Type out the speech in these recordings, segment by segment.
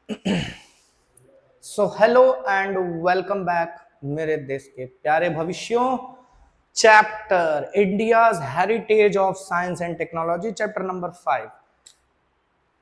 So hello and welcome back मेरे देश के प्यारे भविष्यों। Chapter India's heritage of science and technology, chapter number 5।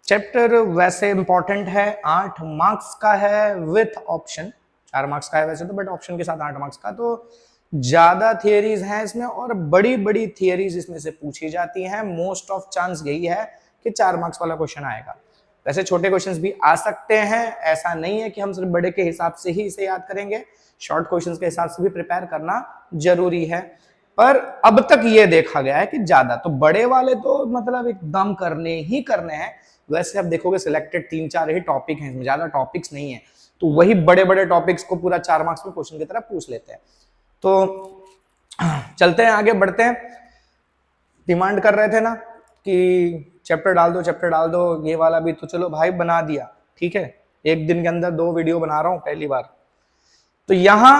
Chapter वैसे इंपॉर्टेंट है, 8 मार्क्स का है विथ ऑप्शन। 4 मार्क्स का है वैसे तो, बट ऑप्शन के साथ 8 मार्क्स का। तो ज्यादा थियरीज हैं इसमें और बड़ी बड़ी थियरीज इसमें से पूछी जाती हैं। मोस्ट ऑफ चांस यही है कि 4 मार्क्स वाला क्वेश्चन आएगा। वैसे छोटे क्वेश्चंस भी आ सकते हैं, ऐसा नहीं है कि हम सिर्फ बड़े के हिसाब से ही इसे याद करेंगे। शॉर्ट क्वेश्चंस के हिसाब से भी प्रिपेयर करना जरूरी है। पर अब तक ये देखा गया है कि ज्यादा तो बड़े वाले तो मतलब एकदम करने ही करने हैं। वैसे आप देखोगे सिलेक्टेड 3-4 ही टॉपिक हैं, इसमें ज्यादा टॉपिक्स नहीं है, तो वही बड़े बड़े टॉपिक्स को पूरा 4 मार्क्स में क्वेश्चन की तरह पूछ लेते हैं। तो चलते हैं आगे बढ़ते हैं। डिमांड कर रहे थे ना कि चैप्टर डाल दो, चैप्टर डाल दो, ये वाला भी तो चलो भाई बना दिया, ठीक है। एक दिन के अंदर 2 वीडियो बना रहा हूं पहली बार। तो यहां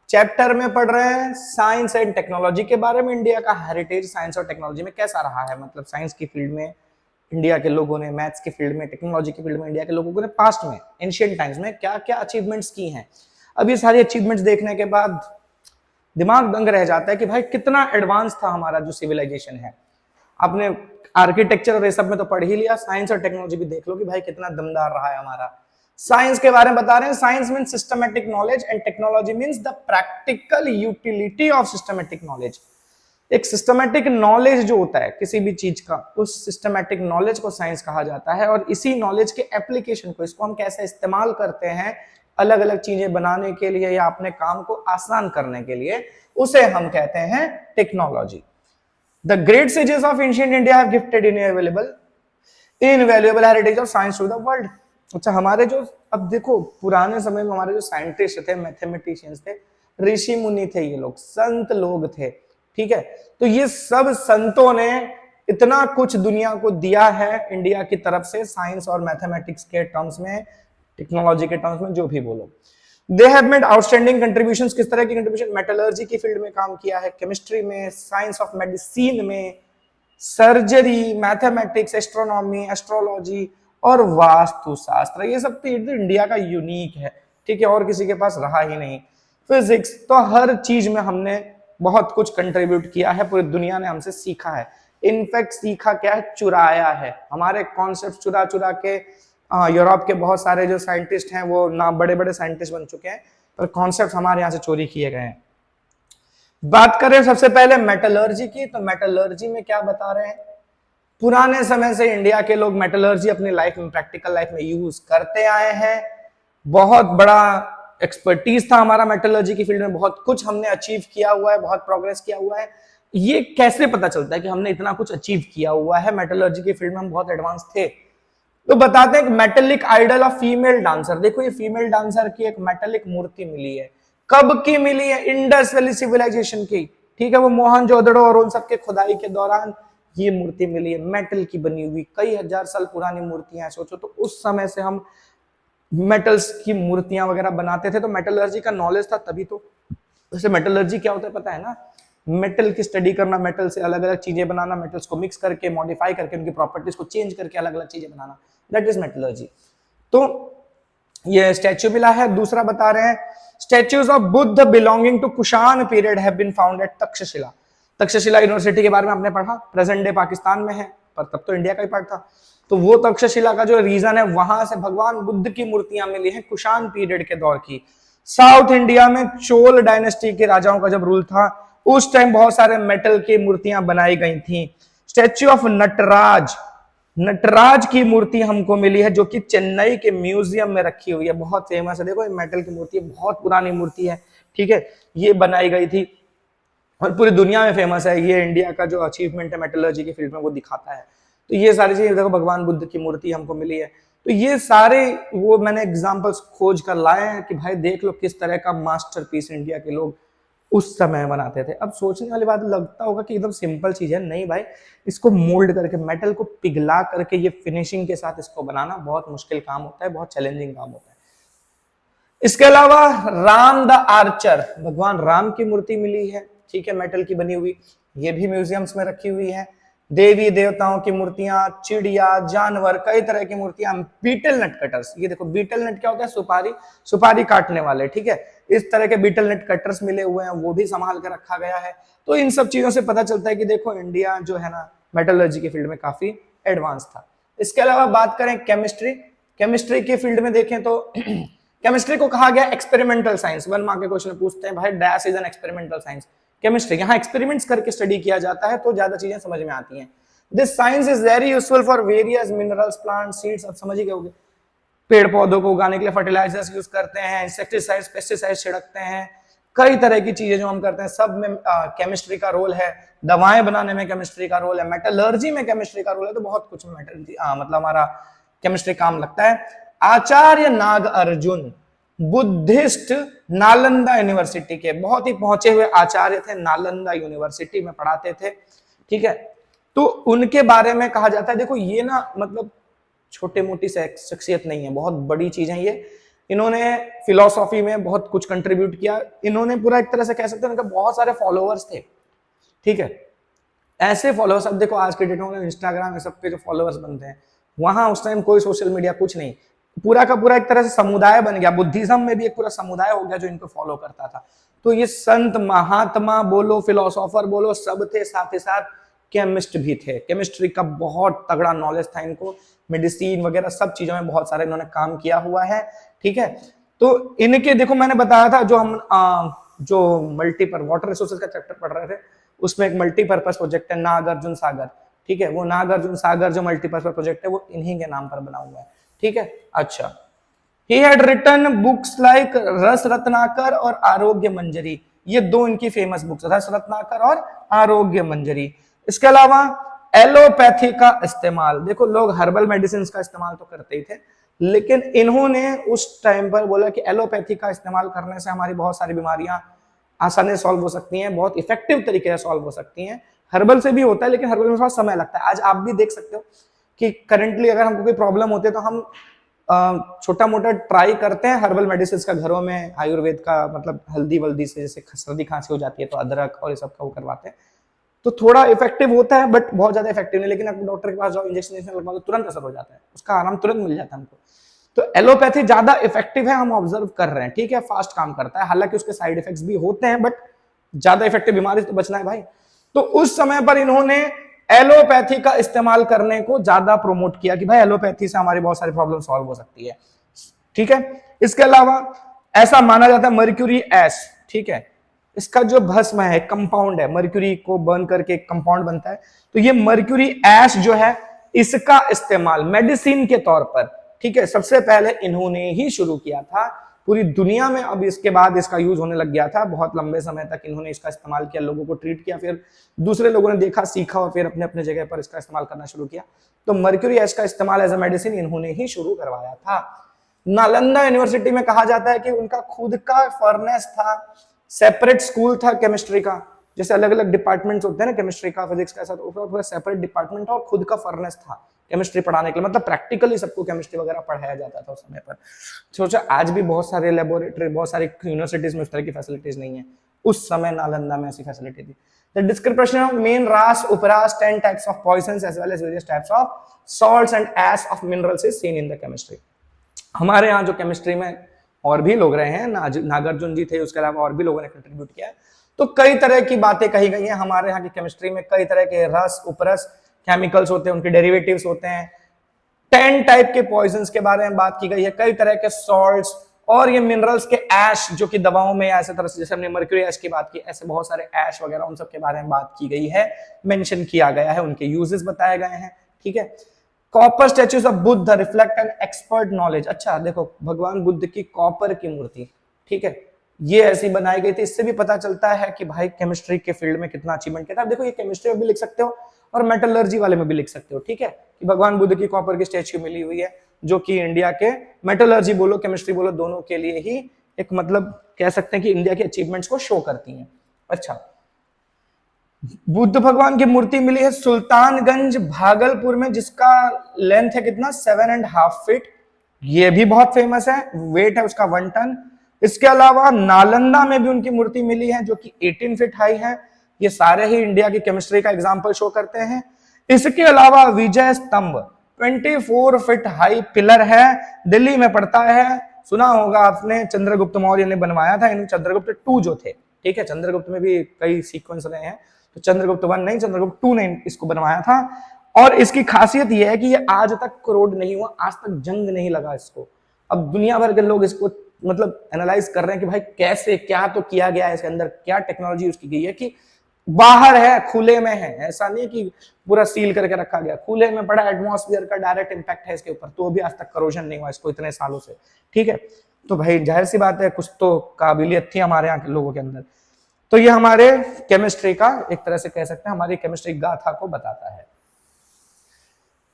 चैप्टर में पढ़ रहे हैं साइंस एंड टेक्नोलॉजी के बारे में। इंडिया का हेरिटेज साइंस और टेक्नोलॉजी में कैसा रहा है, मतलब साइंस की फील्ड में इंडिया के लोगों ने, मैथ्स की फील्ड में, टेक्नोलॉजी की फील्ड में इंडिया के लोगों ने पास्ट में, एंशिएंट टाइम्स में क्या क्या अचीवमेंट्स की हैं। अब ये सारी अचीवमेंट्स देखने के बाद दिमाग दंग रह जाता है कि भाई कितना एडवांस था हमारा जो सिविलाइजेशन है। आपने आर्किटेक्चर और ये सब में तो पढ़ ही लिया, साइंस और टेक्नोलॉजी भी देख लो कि भाई कितना दमदार रहा है हमारा। साइंस के बारे में बता रहे हैं, science means systematic knowledge and technology means the practical utility of systematic knowledge. एक सिस्टमैटिक नॉलेज जो होता है किसी भी चीज का, उस सिस्टमैटिक नॉलेज को साइंस कहा जाता है। और इसी नॉलेज के एप्लीकेशन को, इसको हम कैसे इस्तेमाल करते हैं अलग अलग चीजें बनाने के लिए या अपने काम को आसान करने के लिए, उसे हम कहते हैं technology. The great sages of ancient India have gifted invaluable heritage of science to the world। अच्छा, हमारे जो, अब देखो पुराने समय में हमारे जो साइंटिस्ट थे, मैथमेटिशियंस थे, ऋषि मुनि थे, ये लोग संत लोग थे, ठीक है। तो ये सब संतों ने इतना कुछ दुनिया को दिया है इंडिया की तरफ से, साइंस और मैथमेटिक्स के टर्म्स में, टेक्नोलॉजी के टर्म्स में, जो भी बोलो। They have made outstanding contributions. किस तरह की कंट्रीब्यूशन? मेटलर्जी की फील्ड में काम किया है, केमिस्ट्री में, साइंस ऑफ मेडिसिन में, सर्जरी, मैथमेटिक्स, एस्ट्रोनॉमी, एस्ट्रोलॉजी और वास्तुशास्त्र। ये सब तो इंडिया का यूनिक है, ठीक है, और किसी के पास रहा ही नहीं। फिजिक्स, तो हर चीज में हमने बहुत कुछ कंट्रीब्यूट किया है, पूरी दुनिया ने हमसे सीखा है। इनफैक्ट सीखा क्या है? चुराया है। हमारे कॉन्सेप्ट चुरा चुरा के यूरोप के बहुत सारे जो साइंटिस्ट हैं वो ना बड़े बड़े साइंटिस्ट बन चुके हैं, पर कॉन्सेप्ट हमारे यहाँ से चोरी किए गए हैं। बात करें सबसे पहले मेटलर्जी की, तो मेटलर्जी में क्या बता रहे हैं? पुराने समय से इंडिया के लोग मेटलर्जी अपनी लाइफ में, प्रैक्टिकल लाइफ में यूज करते आए हैं। बहुत बड़ा एक्सपर्टीज था हमारा मेटलर्जी की फील्ड में, बहुत कुछ हमने अचीव किया हुआ है, बहुत प्रोग्रेस किया हुआ है। ये कैसे पता चलता है कि हमने इतना कुछ अचीव किया हुआ है? मेटलर्जी की फील्ड में हम बहुत एडवांस थे। तो बताते हैं metallic idol of female dancer. देखो ये फीमेल डांसर की एक मेटेलिक मूर्ति मिली है। कब की मिली है? इंडस वैली सिविलाइजेशन की, ठीक है। वो मोहनजोदड़ो और उन सबके खुदाई के दौरान ये मूर्ति मिली है, मेटल की बनी हुई, कई हजार साल पुरानी मूर्तियां हैं। सोचो तो उस समय से हम मेटल्स की मूर्तियां वगैरह बनाते थे, तो मेटलर्जी का नॉलेज था तभी तो। वैसे मेटलर्जी क्या होता है पता है ना? मेटल की स्टडी करना, मेटल से अलग अलग चीजें बनाना, मेटल्स को मिक्स करके, मॉडिफाई करके, उनकी प्रॉपर्टीज को चेंज करके अलग अलग चीजें बनाना, दैट इज मेटलर्जी। तो ये स्टैच्यू मिला है। दूसरा बता रहे हैं, statues of Buddha belonging to Kushan period have been found at Takshashila. Takshashila university के बारे में आपने पढ़ा, प्रेजेंट डे पाकिस्तान में है, पर तब तो इंडिया का ही पार्ट था। तो वो तक्षशिला का जो रीजन है, वहां से भगवान बुद्ध की मूर्तियां मिली हैं कुषाण पीरियड के दौर की। साउथ इंडिया में चोल डायनेस्टी के राजाओं का जब रूल था, उस टाइम बहुत सारे मेटल की मूर्तियां बनाई गई थी। स्टैच्यू ऑफ नटराज, नटराज की मूर्ति हमको मिली है, जो कि चेन्नई के म्यूजियम में रखी हुई है, बहुत फेमस है। देखो ये मेटल की मूर्ति है, बहुत पुरानी मूर्ति है, ठीक है। ये बनाई गई थी और पूरी दुनिया में फेमस है। ये इंडिया का जो अचीवमेंट है मेटलर्जी की फील्ड में वो दिखाता है। तो ये सारी चीजें देखो, भगवान बुद्ध की मूर्ति हमको मिली है। तो ये सारे वो मैंने एग्जांपल्स खोज कर लाए हैं कि भाई देख लो किस तरह का मास्टरपीस इंडिया के लोग उस समय बनाते थे। अब सोचने वाली बात लगता होगा कि एकदम सिंपल चीज है, नहीं भाई, इसको मोल्ड करके, मेटल को पिघला करके, ये फिनिशिंग के साथ इसको बनाना बहुत मुश्किल काम होता है, बहुत चैलेंजिंग काम होता है। इसके अलावा राम द आर्चर, भगवान राम की मूर्ति मिली है, ठीक है, मेटल की बनी हुई, ये भी म्यूजियम्स में रखी हुई है। देवी देवताओं की मूर्तियां, चिड़िया, जानवर, कई तरह की मूर्तियां, बीटल नट कटर्स, ये देखो बीटल नट क्या होता है, सुपारी, सुपारी काटने वाले, ठीक है, इस तरह के बीटल नट कटर्स मिले हुए हैं, वो भी संभाल कर रखा गया है। तो इन सब चीजों से पता चलता है कि देखो इंडिया जो है ना मेटलर्जी के फील्ड में काफी एडवांस था। इसके अलावा बात करें केमिस्ट्री, केमिस्ट्री के फील्ड में देखें तो केमिस्ट्री को कहा गया एक्सपेरिमेंटल साइंस। 1 मार्क के क्वेश्चन पूछते हैं भाई dash is an experimental science, chemistry, यहाँ एक्सपेरिमेंट्स करके स्टडी किया जाता है तो ज्यादा चीजें समझ में आती हैं। This science is very useful for various minerals, plant, seeds, अब समझ ही गए होंगे, पेड़ पौधों को उगाने के लिए फर्टिलाइजर्स यूज करते हैं, इंसेक्टिसाइड्स, पेस्टिसाइड्स छिड़कते हैं, कई तरह की चीजें जो हम करते हैं सब में केमिस्ट्री का रोल है। दवाएं बनाने में केमिस्ट्री का रोल है, मेटलर्जी में केमिस्ट्री का रोल है, तो बहुत कुछ मतलब हमारा केमिस्ट्री काम लगता है। आचार्य नाग अर्जुन बुद्धिस्ट नालंदा यूनिवर्सिटी के बहुत ही पहुंचे हुए आचार्य थे, नालंदा यूनिवर्सिटी में पढ़ाते थे, ठीक है। तो उनके बारे में कहा जाता है, देखो ये ना मतलब छोटे मोटी शख्सियत नहीं है, बहुत बड़ी चीज है ये। इन्होंने फिलोसॉफी में बहुत कुछ कंट्रीब्यूट किया, इन्होंने पूरा एक तरह से कह सकते हैं उनके बहुत सारे फॉलोअर्स थे, ठीक है। ऐसे फॉलोअर्स, अब देखो आज के डेट में इंस्टाग्राम सब पे जो फॉलोअर्स बनते हैं, वहां उस टाइम कोई सोशल मीडिया कुछ नहीं, पूरा का पूरा एक तरह से समुदाय बन गया, बुद्धिज्म में भी एक पूरा समुदाय हो गया जो इनको फॉलो करता था। तो ये संत महात्मा बोलो, फिलोसोफर बोलो, सब थे, साथ ही साथ केमिस्ट भी थे, केमिस्ट्री का बहुत तगड़ा नॉलेज था इनको, मेडिसिन वगैरह सब चीजों में बहुत सारे इन्होंने काम किया हुआ है, ठीक है। तो इनके देखो मैंने बताया था जो हम जो मल्टीपर वाटर रिसोर्सेज का चैप्टर पढ़ रहे थे, उसमें एक मल्टीपर्पज प्रोजेक्ट है नागार्जुन सागर, ठीक है, वो नागार्जुन सागर जो मल्टीपर्पज प्रोजेक्ट है वो इन्हीं के नाम पर बना हुआ है, ठीक है। अच्छा, he had written books like रस रत्नाकर और आरोग्य मंजरी, ये दो इनकी फेमस बुक्स, रस रत्नाकर और आरोग्य मंजरी। इसके अलावा एलोपैथी का इस्तेमाल, देखो लोग हर्बल मेडिसिन का इस्तेमाल तो करते ही थे, लेकिन इन्होंने उस टाइम पर बोला कि एलोपैथी का इस्तेमाल करने से हमारी बहुत सारी बीमारियां आसानी से सॉल्व हो सकती हैं, बहुत इफेक्टिव तरीके से सॉल्व हो सकती हैं। हर्बल से भी होता है लेकिन हर्बल में थोड़ा समय लगता है। आज आप भी देख सकते हो कि करंटली अगर हमको कोई प्रॉब्लम होती है तो हम छोटा मोटा ट्राई करते हैं हर्बल मेडिसिन का घरों में, आयुर्वेद का मतलब हल्दी वल्दी से, जैसे सर्दी खांसी हो जाती है तो अदरक और ये सब का वो करवाते हैं, तो थोड़ा इफेक्टिव होता है बट बहुत ज्यादा इफेक्टिव नहीं। लेकिन आप डॉक्टर के पास जाओ, इंजेक्शन लगवा दो, तुरंत असर हो जाता है, उसका आराम तुरंत मिल जाता है हमको। तो एलोपैथी ज्यादा इफेक्टिव है, हम ऑब्जर्व कर रहे हैं, ठीक है, फास्ट काम करता है, हालांकि उसके साइड इफेक्ट्स भी होते हैं बट ज्यादा इफेक्टिव बीमारी से तो बचना है भाई। तो उस समय पर इन्होंने एलोपैथी का इस्तेमाल करने को ज्यादा प्रोमोट किया कि भाई एलोपैथी से हमारी बहुत सारी प्रॉब्लम सॉल्व हो सकती है, ठीक है। इसके अलावा ऐसा माना जाता है मर्क्यूरी एश, ठीक है, इसका जो भस्म है कंपाउंड है, मर्क्यूरी को बर्न करके एक कंपाउंड बनता है, तो ये मर्क्यूरी एश जो है इसका इस्तेमाल मेडिसिन के तौर पर, ठीक है, सबसे पहले इन्होंने ही शुरू किया था पूरी दुनिया में। अब इसके बाद इसका यूज होने लग गया था, बहुत लंबे समय तक इन्होंने इसका इस्तेमाल किया, लोगों को ट्रीट किया, फिर दूसरे लोगों ने देखा, सीखा और फिर अपने अपने जगह पर इसका इस्तेमाल करना शुरू किया। तो मर्क्यूरी एश का इस्तेमाल एज अ मेडिसिन इन्होंने ही शुरू करवाया था। नालंदा यूनिवर्सिटी में कहा जाता है कि उनका खुद का फर्नेस था, सेपरेट स्कूल था केमिस्ट्री का, जैसे अलग अलग डिपार्टमेंट्स होते हैं ना केमिस्ट्री का, फिजिक्स का, पूरा सेपरेट डिपार्टमेंट था और खुद का फर्नेस था केमिस्ट्री पढ़ाने के लिए, मतलब प्रैक्टिकली सबको केमिस्ट्री वगैरह पढ़ाया जाता था उस समय पर। सोचा आज भी बहुत सारे लेबोरेटरी, बहुत सारी यूनिवर्सिटीज में उस तरह की फैसिलिटीज नहीं है, उस समय नालंदा में ऐसी फैसिलिटी थी। The description of main ras, उपरास, 10 types of poisons as well as various types of salts and ash of minerals is seen in the chemistry। हमारे यहाँ जो केमिस्ट्री में और भी लोग रहे हैं, नागार्जुन जी थे, उसके अलावा और भी लोगों ने कंट्रीब्यूट किया है, तो कई तरह की बातें कही गई हैं। हमारे यहाँ की केमिस्ट्री में कई तरह के रस, उपरस केमिकल्स होते हैं, उनके डेरिवेटिव्स होते हैं, 10 टाइप के पॉइजन्स के बारे में बात की गई है, कई तरह के सॉल्ट्स और ये मिनरल्स के ऐश जो कि दवाओं में ऐसे तरह से, जैसे हमने मर्क्यूरी ऐश की बात की, ऐसे बहुत सारे ऐश वगैरह उन सब के बारे में बात की गई है, मेंशन किया गया है, उनके यूजेस बताए गए हैं, ठीक है। Copper statues of Buddha reflect an expert knowledge. अच्छा देखो भगवान बुद्ध की कॉपर की मूर्ति, ठीक है, ये ऐसी बनाई गई थी, इससे भी पता चलता है कि भाई केमिस्ट्री के फील्ड में कितना अचीवमेंट किया था। देखो ये केमिस्ट्री में भी लिख सकते हो और मेटलर्जी वाले में भी लिख सकते हो, ठीक है, कि भगवान बुद्ध की कॉपर की स्टैच्यू मिली हुई है, जो कि इंडिया के मेटलर्जी बोलो केमिस्ट्री बोलो दोनों के लिए ही एक मतलब कह सकते हैं कि इंडिया के अचीवमेंट्स को शो करती हैं। अच्छा, बुद्ध भगवान की मूर्ति मिली है सुल्तानगंज भागलपुर में, जिसका लेंथ है कितना 7.5 फीट, ये भी बहुत फेमस है, वेट है उसका 1 टन। इसके अलावा नालंदा में भी उनकी मूर्ति मिली है जो कि 18 फीट हाई है। ये सारे ही इंडिया की केमिस्ट्री का एग्जाम्पल शो करते हैं। इसके अलावा विजय स्तंभ 24 फीट हाई पिलर है, दिल्ली में पड़ता है। सुना होगा आपने, चंद्रगुप्त मौर्य ने बनवाया था। इन चंद्रगुप्त टू जो थे, ठीक है, चंद्रगुप्त में भी कई सीक्वेंस रहे हैं, तो चंद्रगुप्त वन नहीं, चंद्रगुप्त टू ने इसको बनवाया था। और इसकी खासियत यह है कि ये आज तक क्रोड नहीं हुआ, आज तक जंग नहीं लगा इसको। अब दुनिया भर के लोग इसको मतलब एनालाइज कर रहे हैं कि भाई कैसे, क्या तो किया गया है इसके अंदर, क्या टेक्नोलॉजी यूज की गई है कि बाहर है, खुले में है। ऐसा नहीं कि पूरा सील करके रखा गया, खुले में पड़ा, एटमॉस्फेयर का डायरेक्ट इंपैक्ट है इसके ऊपर, तो भी आज तक करोजन नहीं हुआ इसको इतने सालों से, ठीक है। तो भाई जाहिर सी बात है, कुछ तो काबिलियत थी हमारे यहाँ के लोगों के अंदर। तो ये हमारे केमिस्ट्री का एक तरह से कह सकते हैं, हमारी केमिस्ट्री गाथा को बताता है।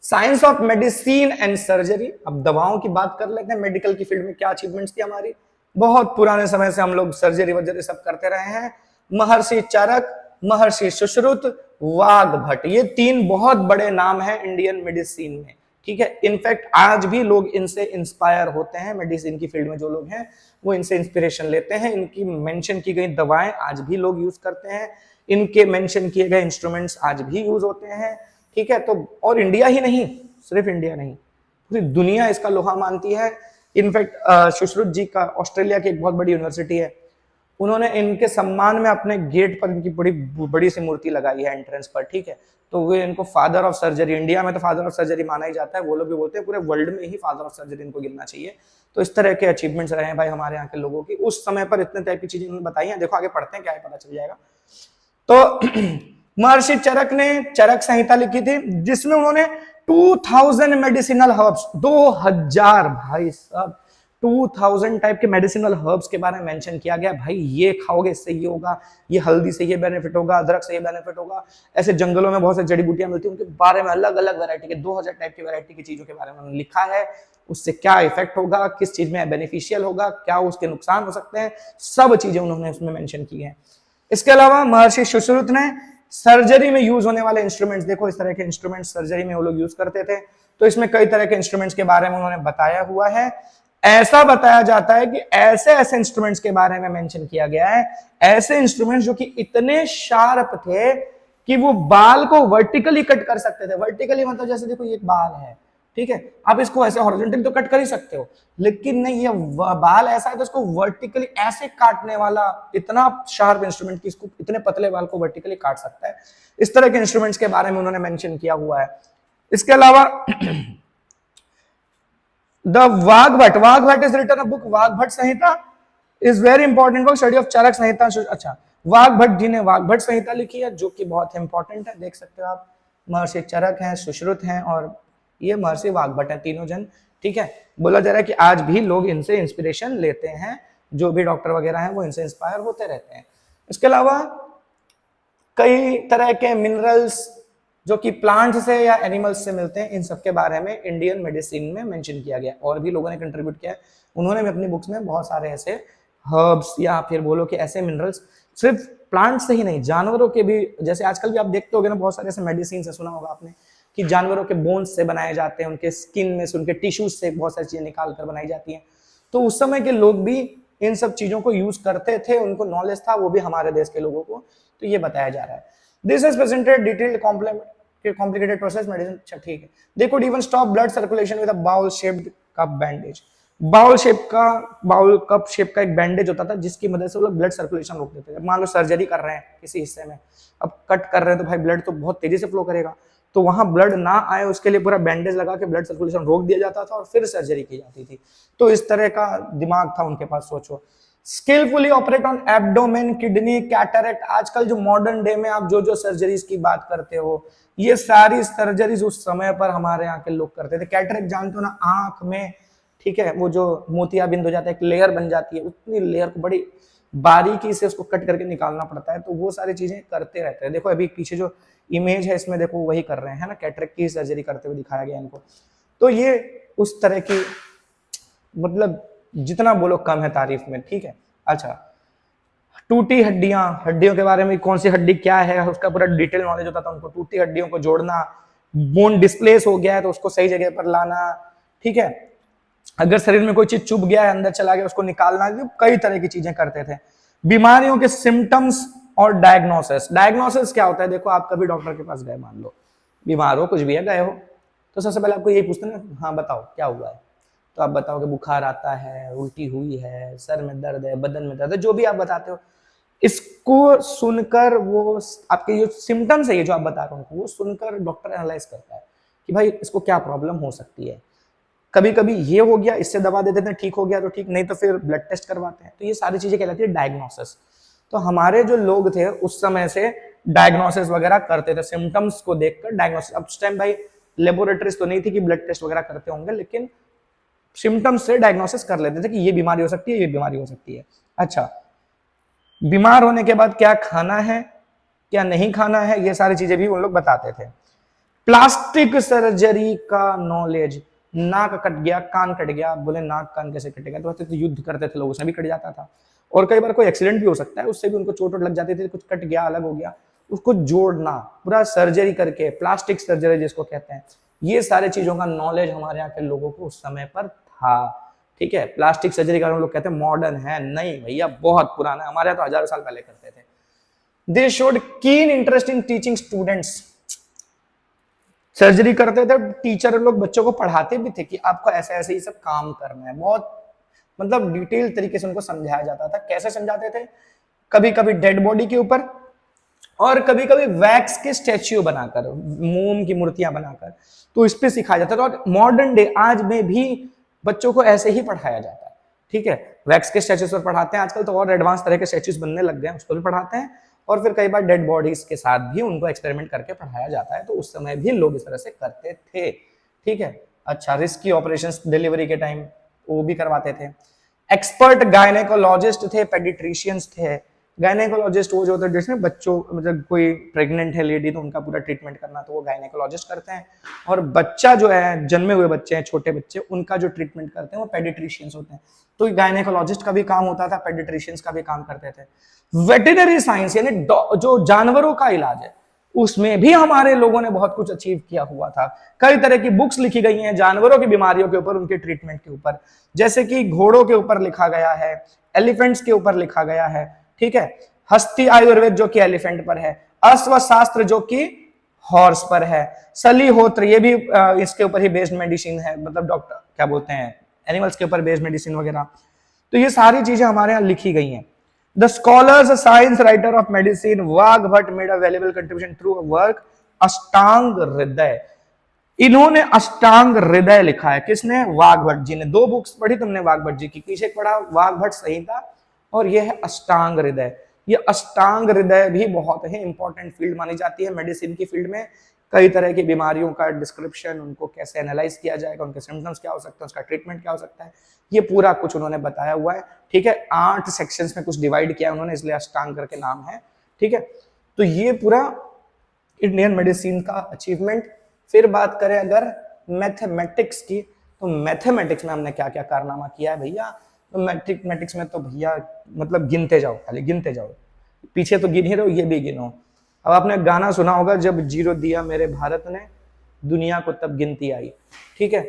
Science of medicine and surgery, अब दवाओं की बात कर लेते हैं। मेडिकल की फील्ड में क्या अचीवमेंट्स थी हमारी, बहुत पुराने समय से हम लोग सर्जरी वर्जरी सब करते रहे हैं। महर्षि चरक, महर्षि सुश्रुत, वाघभट्ट, ये तीन बहुत बड़े नाम हैं इंडियन मेडिसिन में, ठीक है। इनफैक्ट आज भी लोग इनसे इंस्पायर होते हैं, मेडिसिन की फील्ड में जो लोग हैं वो इनसे इंस्पिरेशन लेते हैं। इनकी मेंशन की गई दवाएं आज भी लोग यूज करते हैं, इनके मेंशन किए गए इंस्ट्रूमेंट्स आज भी यूज होते हैं, ठीक है। तो और इंडिया ही नहीं, सिर्फ इंडिया नहीं, पूरी दुनिया इसका लोहा मानती है। इनफैक्ट सुश्रुत जी का ऑस्ट्रेलिया की एक बहुत बड़ी यूनिवर्सिटी है, उन्होंने इनके सम्मान में अपने गेट पर इनकी बड़ी बड़ी सी मूर्ति लगाई है एंट्रेंस पर, ठीक है। तो वे इनको फादर ऑफ सर्जरी, इंडिया में तो फादर ऑफ सर्जरी माना ही जाता है, वो लोग भी बोलते हैं पूरे वर्ल्ड में ही फादर ऑफ सर्जरी इनको गिनना चाहिए। तो इस तरह के अचीवमेंट्स रहे हैं भाई हमारे यहाँ के लोगों की, उस समय पर इतने टाइप की चीजें उन्होंने बताई हैं। देखो आगे पढ़ते हैं, क्या है पता चल जाएगा। तो महर्षि चरक ने चरक संहिता लिखी थी, जिसमें उन्होंने 2000 मेडिसिनल हर्ब्स, 2000 भाई साहब, 2000 टाइप के मेडिसिनल हर्ब्स के बारे में मेंशन किया गया। भाई ये खाओगे इससे ये होगा, ये हल्दी से ये बेनिफिट होगा, अदरक से ये बेनिफिट होगा। ऐसे जंगलों में बहुत सारी जड़ी बूटियां मिलती हैं, उनके बारे में अलग अलग वैरायटी के 2000 टाइप की वैरायटी की चीजों के बारे में उन्होंने लिखा है। उससे क्या इफेक्ट होगा, किस चीज में बेनिफिशियल होगा, क्या उसके नुकसान हो सकते हैं, सब चीजें उन्होंने उसमें मेंशन की है। इसके अलावा महर्षि सुश्रुत ने सर्जरी में यूज होने वाले इंस्ट्रूमेंट्स, देखो इस तरह के इंस्ट्रूमेंट्स सर्जरी में वो लोग यूज करते थे, तो इसमें कई तरह के इंस्ट्रूमेंट्स के बारे में उन्होंने बताया हुआ है। ऐसा बताया जाता है कि ऐसे ऐसे इंस्ट्रूमेंट्स के बारे में मेंशन किया गया है, ऐसे इंस्ट्रूमेंट्स जो कि इतने शार्प थे कि वो बाल को वर्टिकली कट कर सकते थे। वर्टिकली मतलब जैसे देखो ये एक बाल है, ठीक है, आप इसको ऐसे हॉरिजॉन्टली तो कट कर ही सकते हो, लेकिन नहीं, ये बाल ऐसा है तो इसको वर्टिकली ऐसे काटने वाला इतना शार्प इंस्ट्रूमेंट कि इसको इतने पतले बाल को वर्टिकली काट सकता है। इस तरह के इंस्ट्रूमेंट्स के बारे में उन्होंने मेंशन किया हुआ है। इसके अलावा the Vagbhata is written a book, Vagbhata Samhita is very important book, study of Charaka Samhita. अच्छा, वाघभट्ट जी ने वाघभट्ट संहिता लिखी है, जो कि बहुत इंपॉर्टेंट है, देख सकते हो आप। महर्षि चरक हैं, सुश्रुत हैं और ये महर्षि वाघभट्ट है, तीनों जन, ठीक है। बोला जा रहा है कि आज भी लोग इनसे इंस्पिरेशन लेते हैं, जो भी डॉक्टर वगैरह हैं वो इनसे इंस्पायर होते रहते हैं। इसके अलावा कई तरह के मिनरल्स जो कि प्लांट से या एनिमल्स से मिलते हैं, इन सब के बारे में इंडियन मेडिसिन में मेंशन किया गया। और भी लोगों ने कंट्रीब्यूट किया है, उन्होंने भी अपनी बुक्स में बहुत सारे ऐसे हर्ब्स या फिर बोलो कि ऐसे मिनरल्स, सिर्फ प्लांट से ही नहीं, जानवरों के भी, जैसे आजकल भी आप देखते होगे ना, बहुत सारे ऐसे मेडिसिन से सुना होगा आपने कि जानवरों के बोन्स से बनाए जाते हैं, उनके स्किन में से, उनके टिश्यूज से बहुत सारी चीजें निकाल कर बनाई जाती हैं। तो उस समय के लोग भी इन सब चीजों को यूज करते थे, उनको नॉलेज था, वो भी हमारे देश के लोगों को, तो ये बताया जा रहा है। This is presented detailed complicated process medicine. अच्छा ठीक है, they could even stop blood circulation with a bowl shaped cup bandage. Bowl cup shape का एक बैंडेज होता था, जिसकी मदद से वो लोग ब्लड सर्कुलेशन रोक देते थे। मान लो सर्जरी कर रहे हैं किसी हिस्से में, अब कट कर रहे हैं तो भाई ब्लड तो बहुत तेजी से फ्लो करेगा, तो वहां ब्लड ना आए उसके लिए पूरा बैंडेज लगा के ब्लड सर्कुलेशन रोक दिया जाता था और फिर सर्जरी की जाती थी। तो इस तरह का दिमाग था उनके पास, सोचो। Skilfully operate on abdomen, kidney, cataract. आजकल जो मॉडर्न डे में आप जो जो सर्जरीज की बात करते हो, ये सारी सर्जरीज उस समय पर हमारे यहाँ के लोग करते थे। कैटरेक्ट जानते हो ना, आंख में, ठीक है, वो जो मोतियाबिंद हो जाता है, एक लेयर बन जाती है, उतनी लेयर को बड़ी बारीकी से उसको कट करके निकालना पड़ता है, तो वो सारी चीजें करते रहते हैं। देखो अभी पीछे जो इमेज है इसमें देखो वही कर रहे हैं ना, कैटरेक्ट की सर्जरी करते हुए दिखाया गया इनको। तो ये उस तरह की, मतलब जितना बोलो कम है तारीफ में, ठीक है। अच्छा, टूटी हड्डियां, हड्डियों के बारे में कौन सी हड्डी क्या है उसका पूरा डिटेल नॉलेज होता था उनको। टूटी हड्डियों को जोड़ना, बोन डिस्प्लेस हो गया है तो उसको सही जगह पर लाना, ठीक है। अगर शरीर में कोई चीज चुभ गया है, अंदर चला गया, उसको निकालना, कई तरह की चीजें करते थे। बीमारियों के सिम्टम्स और डायग्नोसिस। डायग्नोसिस क्या होता है, देखो आप कभी डॉक्टर के पास गए, मान लो बीमार हो, कुछ भी है, गए हो, तो सबसे पहले आपको यही पूछते हैं ना, हाँ बताओ क्या हुआ है, तो आप बताओ कि बुखार आता है, उल्टी हुई है, सर में दर्द है, बदन में दर्द है, जो भी आप बताते हो, इसको सुनकर वो आपके जो सिम्टम्स है ये जो आप बता रहे हो वो सुनकर डॉक्टर एनालाइज करता है कि भाई इसको क्या प्रॉब्लम हो सकती है। कभी कभी ये हो गया, इससे दवा दे देते हैं, ठीक हो गया तो ठीक, नहीं तो फिर ब्लड टेस्ट करवाते हैं। तो ये सारी चीजें कहलाती है डायग्नोसिस। तो हमारे जो लोग थे उस समय से डायग्नोसिस वगैरह करते थे, सिम्टम्स को देखकर डायग्नोसिस। अब उस टाइम भाई लेबोरेटरीज तो नहीं थी कि ब्लड टेस्ट वगैरह करते होंगे, लेकिन सिम्टम्स से डायग्नोसिस कर लेते थे कि ये बीमारी हो सकती है, ये बीमारी हो सकती है। अच्छा, बीमार होने के बाद क्या खाना है, क्या नहीं खाना है, ये सारी चीजें भी उन लोग बताते थे। प्लास्टिक सर्जरी का नॉलेज, नाक कट गया, कान कट गया, बोले नाक कान कैसे कटेगा, तो युद्ध करते थे लोग, उसमें भी कट जाता था। और कई बार कोई एक्सीडेंट भी हो सकता है, उससे भी उनको चोट लग जाती थी, कुछ कट गया, अलग हो गया, उसको जोड़ना, पूरा सर्जरी करके, प्लास्टिक सर्जरी जिसको कहते हैं, ये सारे चीजों का नॉलेज हमारे यहाँ के लोगों को उस समय पर था। ठीक है, प्लास्टिक सर्जरी का हम लोग कहते हैं मॉडर्न है, नहीं भैया बहुत पुराना है, हमारे यहाँ तो हजारों साल पहले करते थे। They showed keen interest in teaching students. Surgery करते थे, टीचर लोग बच्चों को पढ़ाते भी थे कि आपको ऐसे ऐसे ही सब काम करना है, बहुत मतलब डिटेल तरीके से उनको समझाया जाता था। कैसे समझाते थे, कभी कभी डेड बॉडी के ऊपर और कभी कभी वैक्स के स्टैच्यू बनाकर, मोम की मूर्तियां बनाकर, तो इस पे सिखाया जाता था। और मॉडर्न डे आज में भी बच्चों को ऐसे ही पढ़ाया जाता है। ठीक है, वैक्स के स्टैच्यूज पर पढ़ाते हैं, आजकल तो और एडवांस तरह के स्टैच्यूज बनने लग गए हैं, उसको भी पढ़ाते हैं। और फिर कई बार डेड बॉडीज के साथ भी उनको एक्सपेरिमेंट करके पढ़ाया जाता है, तो उस समय भी लोग इस तरह से करते थे। ठीक है, अच्छा, रिस्की ऑपरेशंस डिलीवरी के टाइम वो भी करवाते थे। एक्सपर्ट गायनेकोलॉजिस्ट थे, पेडिट्रिशियंस थे। गायनेकोलॉजिस्ट वो जो होते हैं जिसमें बच्चों, मतलब कोई प्रेग्नेंट है लेडी तो उनका पूरा ट्रीटमेंट करना, तो वो गायनेकोलॉजिस्ट करते हैं। और बच्चा जो है, जन्मे हुए बच्चे हैं, छोटे बच्चे, उनका जो ट्रीटमेंट करते हैं वो पेडिट्रिशियंस होते हैं। तो गायनेकोलॉजिस्ट का भी काम होता था, पेडिट्रिशियंस का भी काम करते थे। वेटरनरी साइंस यानी जो जानवरों का इलाज है, उसमें भी हमारे लोगों ने बहुत कुछ अचीव किया हुआ था। कई तरह की बुक्स लिखी गई हैं जानवरों की बीमारियों के ऊपर, उनके ट्रीटमेंट के ऊपर, जैसे कि घोड़ों के ऊपर लिखा गया है, एलिफेंट्स के ऊपर लिखा गया है। ठीक है, हस्ती आयुर्वेद जो कि एलिफेंट पर है, अश्वशास्त्र जो कि हॉर्स पर है, सलीहोत्र ये भी इसके ऊपर ही बेस्ड मेडिसिन है, मतलब डॉक्टर क्या बोलते हैं, एनिमल्स के ऊपर बेस्ड मेडिसिन वगैरह। तो ये सारी चीजें हमारे यहाँ लिखी गई हैं। The scholars, science writer of medicine, Wagh Bhatt made a valuable contribution through a work अष्टांग हृदय। इन्होंने अष्टांग हृदय लिखा है, किसने? वाघ भट्ट जी ने। दो बुक्स पढ़ी तुमने वाघ भट्ट जी की, पीछे पढ़ा वाघ भट्ट संहिता और ये है अष्टांग हृदय। ये अष्टांग हृदय भी बहुत ही इंपॉर्टेंट फील्ड मानी जाती है मेडिसिन की फील्ड में। कई तरह की बीमारियों का डिस्क्रिप्शन, उनको कैसे एनालाइज किया जाएगा, उनके सिम्टम्स क्या हो सकते हैं, उसका ट्रीटमेंट क्या हो सकता है, ये पूरा कुछ उन्होंने बताया हुआ है। ठीक है, 8 सेक्शंस में कुछ डिवाइड किया उन्होंने, इसलिए अष्टांग करके नाम है। ठीक है, तो ये पूरा इंडियन मेडिसिन का अचीवमेंट। फिर बात करें अगर मैथमेटिक्स की, तो मैथमेटिक्स में हमने क्या क्या कारनामा किया है भैया। तो मैथमेटिक्स में तो भैया मतलब गिनते जाओ, खाली गिनते जाओ, पीछे तो गिन ही रहो, ये भी गिनो। अब आपने गाना सुना होगा, जब जीरो दिया मेरे भारत ने दुनिया को तब गिनती आई। ठीक है,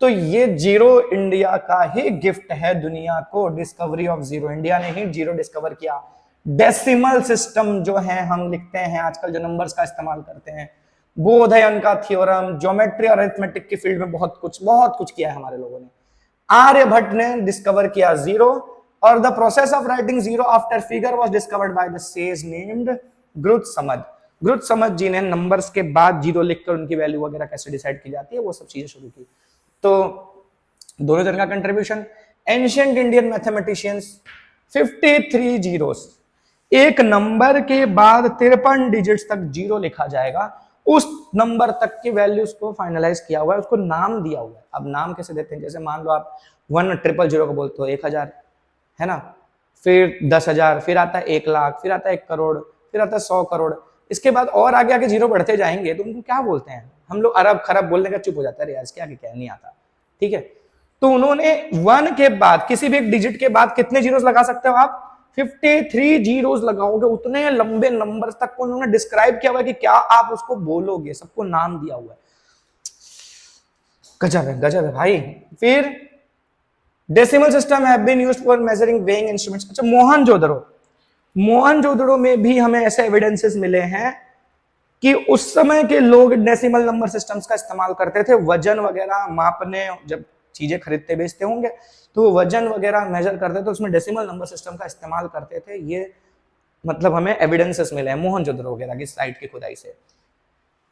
तो ये जीरो इंडिया का ही गिफ्ट है दुनिया को, डिस्कवरी ऑफ जीरो, इंडिया ने ही जीरो डिस्कवर किया। डेसिमल सिस्टम जो है हम लिखते हैं आजकल, जो नंबर्स का इस्तेमाल करते हैं, बोधयन का थ्योरम, ज्योमेट्री और अरिथमेटिक की फील्ड में बहुत कुछ किया है हमारे लोगों ने। आर्यभट्ट ने डिस्कवर किया जीरो, और the process of writing zero after figure was discovered by the sage named Gritsamada. Gritsamada ji ने नंबर्स के बाद जीरो लिखकर उनकी वैल्यू वगैरह कैसे डिसाइड की जाती है वो सब चीजें शुरू की। तो दोनों तरह का contribution. Ancient Indian mathematicians 53 zeros, एक नंबर के बाद 53 डिजिट्स तक जीरो लिखा जाएगा, उस नंबर तक की वैल्यूज को फाइनलाइज किया हुआ है, उसको नाम दिया हुआ है। अब नाम कैसे देते हैं, जैसे मान लो आप 1,000,000 को बोलते हो 1,000, है ना, फिर 10,000, फिर आता है 1,00,000, फिर आता है 1 करोड़, फिर आता है 100 करोड़, इसके बाद और आगे आगे जीरो बढ़ते जाएंगे, तो उनको क्या बोलते हैं हम लोग, अरब खरब बोलने का चुप हो जाता है, यार क्या क्या नहीं आता। ठीक है, तो उन्होंने 1 के बाद किसी भी एक डिजिट के बाद कितने जीरोस लगा सकते हो आप, 53 जीरोस लगाओगे, उतने लंबे नंबर तक को उन्होंने डिस्क्राइब किया हुआ है कि क्या आप उसको बोलोगे, सबको नाम दिया हुआ है। गजब है भाई। फिर decimal system have been used for measuring weighing instruments. अच्छा, मोहनजोदड़ो में भी हमें ऐसे एविडेंसेस मिले हैं कि उस समय के लोग डेसिमल नंबर सिस्टम्स का इस्तेमाल करते थे वजन वगैरह मापने, जब चीजें खरीदते बेचते होंगे तो वो वजन वगैरह मेजर करते थे, उसमें डेसिमल नंबर सिस्टम का इस्तेमाल करते थे। ये मतलब हमें एविडेंसेस मिले हैं मोहनजोदड़ो वगैरह की साइट की खुदाई से।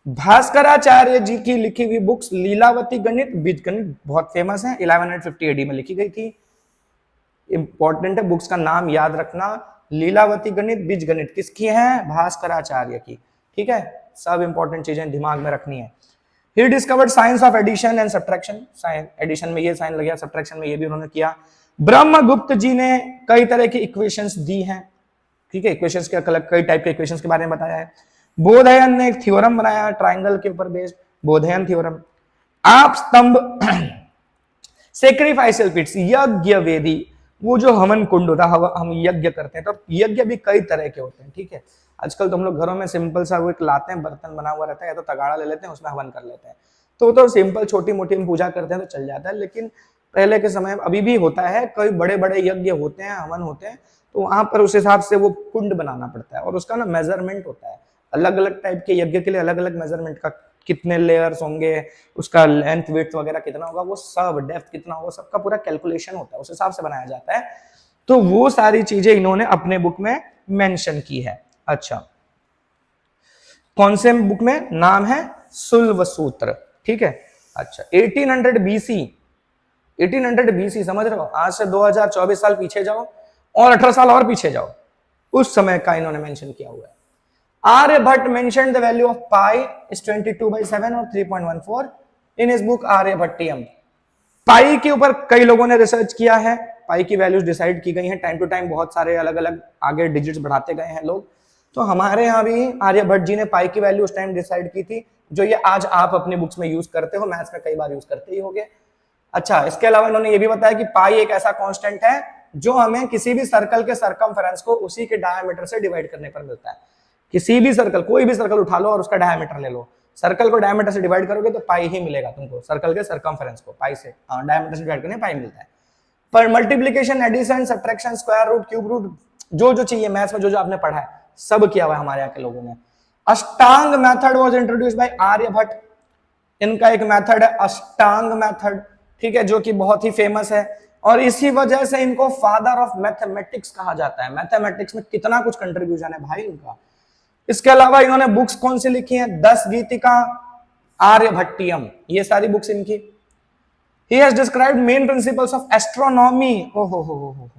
भास्कराचार्य जी की लिखी हुई बुक्स लीलावती गणित, बीजगणित बहुत फेमस है, 1150 AD में लिखी गई थी। इंपॉर्टेंट है, बुक्स का नाम याद रखना। लीलावती गणित, बीजगणित किसकी है? भास्कराचार्य की। ठीक है, सब इंपॉर्टेंट चीजें दिमाग में रखनी है। He discovered science of addition and subtraction. Addition में ये साइन लग गया, सब्ट्रैक्शन में ये भी उन्होंने किया। ब्रह्मगुप्त जी ने कई तरह की इक्वेशंस दी हैं। ठीक है, इक्वेशंस के अलग कई टाइप के इक्वेशंस के बारे में बताया है। बोधयन ने एक थ्योरम बनाया ट्राइंगल के ऊपर बेस्ड, बोधयन थ्योरम। आप स्तंभ, सेक्रीफाइसल पिट्स, यज्ञ वेदी, वो जो हवन कुंड होता है, हम यज्ञ करते हैं, तो यज्ञ भी कई तरह के होते हैं। ठीक है, आजकल तो हम लोग घरों में सिंपल सा वो एक लाते हैं, बर्तन बना हुआ रहता है, या तो तगाड़ा ले लेते हैं, उसमें हवन कर लेते हैं, तो सिंपल छोटी मोटी हम पूजा करते हैं तो चल जाता है। लेकिन पहले के समय में अभी भी होता है, कई बड़े बड़े यज्ञ होते हैं, हवन होते हैं, तो वहां पर उस हिसाब से वो कुंड बनाना पड़ता है, और उसका ना मेजरमेंट होता है। अलग अलग टाइप के यज्ञ के लिए अलग अलग मेजरमेंट का, कितने लेयर्स होंगे, उसका लेंथ विड्थ वगैरह कितना होगा, वो सब डेप्थ कितना होगा, सबका पूरा कैलकुलेशन होता है, उस हिसाब से बनाया जाता है। तो वो सारी चीजें इन्होंने अपने बुक में मेंशन की है। अच्छा, कौन से बुक में? नाम है सुल्व सूत्र। ठीक है, अच्छा 1800 BC, 1800 BC समझ रहे हो? आज से 2024 साल पीछे जाओ और 18 साल और पीछे जाओ, उस समय का इन्होंने मेंशन किया हुआ है। Aryabhata mention the value of pi is 22/7 और 3.14 इन हिज बुक आर्यभट्टियम। पाई के ऊपर कई लोगों ने रिसर्च किया है, पाई की वैल्यूज डिसाइड की गई हैं, टाइम टू टाइम बहुत सारे अलग अलग आगे डिजिट्स बढ़ाते गए हैं लोग। तो हमारे यहाँ भी आर्यभट्ट जी ने पाई की वैल्यू उस टाइम डिसाइड की थी, जो ये आज आप अपनी बुक्स में यूज करते हो, मैथ्स में कई बार यूज करते ही होगे। अच्छा, इसके अलावा इन्होंने ये भी बताया कि पाई एक ऐसा कांस्टेंट है जो हमें किसी भी सर्कल के सर्कमफेरेंस को उसी के डायमीटर से डिवाइड करने पर मिलता है। किसी भी सर्कल, कोई भी सर्कल उठा लो और उसका डायमीटर ले लो, सर्कल को डायमीटर से डिवाइड करोगे तो पाई ही मिलेगा तुमको, सर्कल के सर्कमफेरेंस को पाई से, डायमीटर से डिवाइड करने पाई मिलता है। पर multiplication, addition, subtraction, square root, cube root, जो जो चाहिए मैथ्स में, जो जो आपने पढ़ा है सब किया हुआ है हमारे यहाँ के लोगों ने। Ashtang method was introduced by Aryabhata. इनका एक मेथड है अष्टांग मेथड, ठीक है, जो कि बहुत ही फेमस है, और इसी वजह से इनको फादर ऑफ मैथमेटिक्स कहा जाता है। मैथमेटिक्स में कितना कुछ कंट्रीब्यूशन है भाई इनका। इसके अलावा इन्होंने बुक्स कौन सी लिखी हैं? 10 गीतिका, आर्यभट्टियम, ये सारी बुक्स इनकी। He has described main principles of astronomy. हो।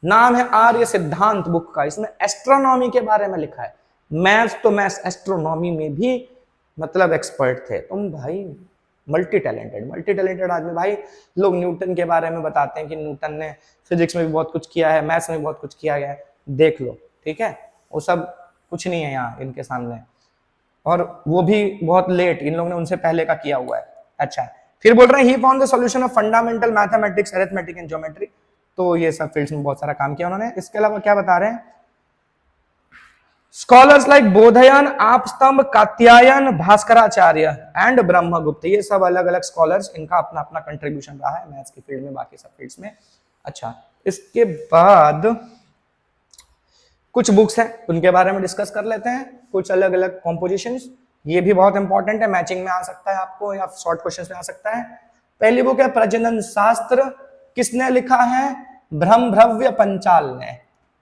नाम है आर्य सिद्धांत बुक का, इसमें एस्ट्रोनॉमी के बारे में लिखा है। मैथ्स तो मैथ्स, एस्ट्रोनॉमी में भी मतलब एक्सपर्ट थे तुम भाई, मल्टी टैलेंटेड आदमी भाई। लोग न्यूटन के बारे में बताते हैं कि न्यूटन ने फिजिक्स में भी बहुत कुछ किया है, मैथ्स में भी बहुत कुछ किया गया है, देख लो, ठीक है, वो सब कुछ नहीं है यहाँ इनके सामने, और वो भी बहुत लेट, इन लोगों ने उनसे पहले का किया हुआ है। अच्छा, फिर बोल रहे हैं he found the solution of fundamental mathematics, arithmetic and geometry, तो ये सब फील्ड्स में बहुत सारा काम किया उन्होंने। इसके अलावा क्या बता रहे हैं? Scholars like Baudhayana, Apastamba, Katyayana, Bhaskaracharya and Brahmagupta, ये सब अलग अलग स्कॉलर्स, इनका अपना अपना कंट्रीब्यूशन रहा है मैथ्स की फील्ड में, बाकी सब फील्ड्स में। अच्छा, इसके बाद कुछ बुक्स हैं उनके बारे में डिस्कस कर लेते हैं, कुछ अलग अलग कॉम्पोजिशंस, ये भी बहुत इंपॉर्टेंट है, मैचिंग में आ सकता है आपको या शॉर्ट क्वेश्चन में आ सकता है। पहली बुक है प्रजनन शास्त्र, किसने लिखा है? ब्रह्मभ्रव्य पंचाल ने,